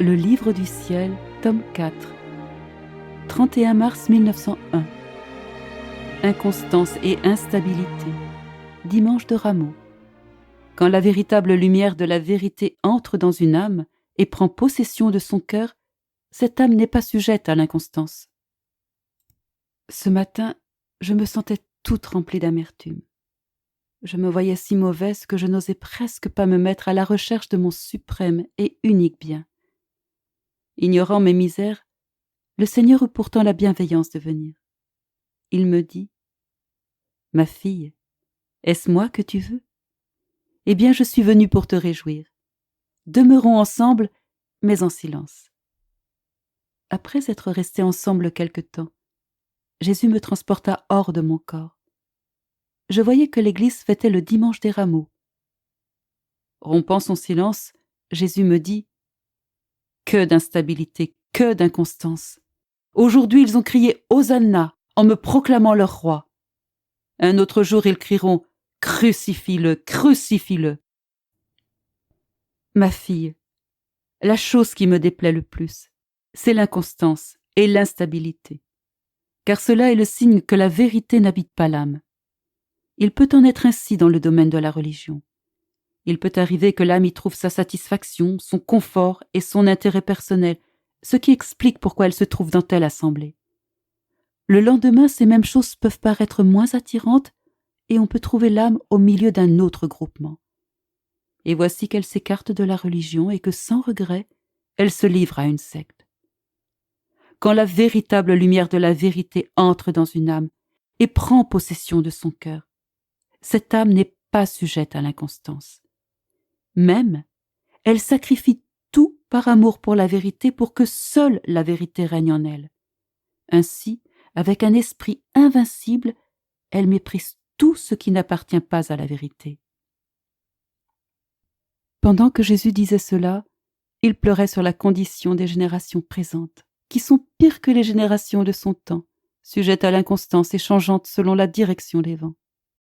Le Livre du ciel, tome 4, 31 mars 1901. Inconstance et instabilité. Dimanche de Rameau. Quand la véritable lumière de la vérité entre dans une âme et prend possession de son cœur, cette âme n'est pas sujette à l'inconstance. Ce matin, je me sentais toute remplie d'amertume. Je me voyais si mauvaise que je n'osais presque pas me mettre à la recherche de mon suprême et unique bien. Ignorant mes misères, le Seigneur eut pourtant la bienveillance de venir. Il me dit : « Ma fille, est-ce moi que tu veux ? Eh bien, je suis venu pour te réjouir. Demeurons ensemble, mais en silence. » Après être restés ensemble quelque temps, Jésus me transporta hors de mon corps. Je voyais que l'église fêtait le dimanche des rameaux. Rompant son silence, Jésus me dit : « Que d'instabilité, que d'inconstance ! Aujourd'hui, ils ont crié « Hosanna » en me proclamant leur roi. Un autre jour, ils crieront « Crucifie-le, crucifie-le » ! Ma fille, la chose qui me déplaît le plus, c'est l'inconstance et l'instabilité, car cela est le signe que la vérité n'habite pas l'âme. Il peut en être ainsi dans le domaine de la religion. Il peut arriver que l'âme y trouve sa satisfaction, son confort et son intérêt personnel, ce qui explique pourquoi elle se trouve dans telle assemblée. Le lendemain, ces mêmes choses peuvent paraître moins attirantes et on peut trouver l'âme au milieu d'un autre groupement. Et voici qu'elle s'écarte de la religion et que, sans regret, elle se livre à une secte. Quand la véritable lumière de la vérité entre dans une âme et prend possession de son cœur, cette âme n'est pas sujette à l'inconstance. Même, elle sacrifie tout par amour pour la vérité pour que seule la vérité règne en elle. Ainsi, avec un esprit invincible, elle méprise tout ce qui n'appartient pas à la vérité. Pendant que Jésus disait cela, il pleurait sur la condition des générations présentes, qui sont pires que les générations de son temps, sujettes à l'inconstance et changeantes selon la direction des vents.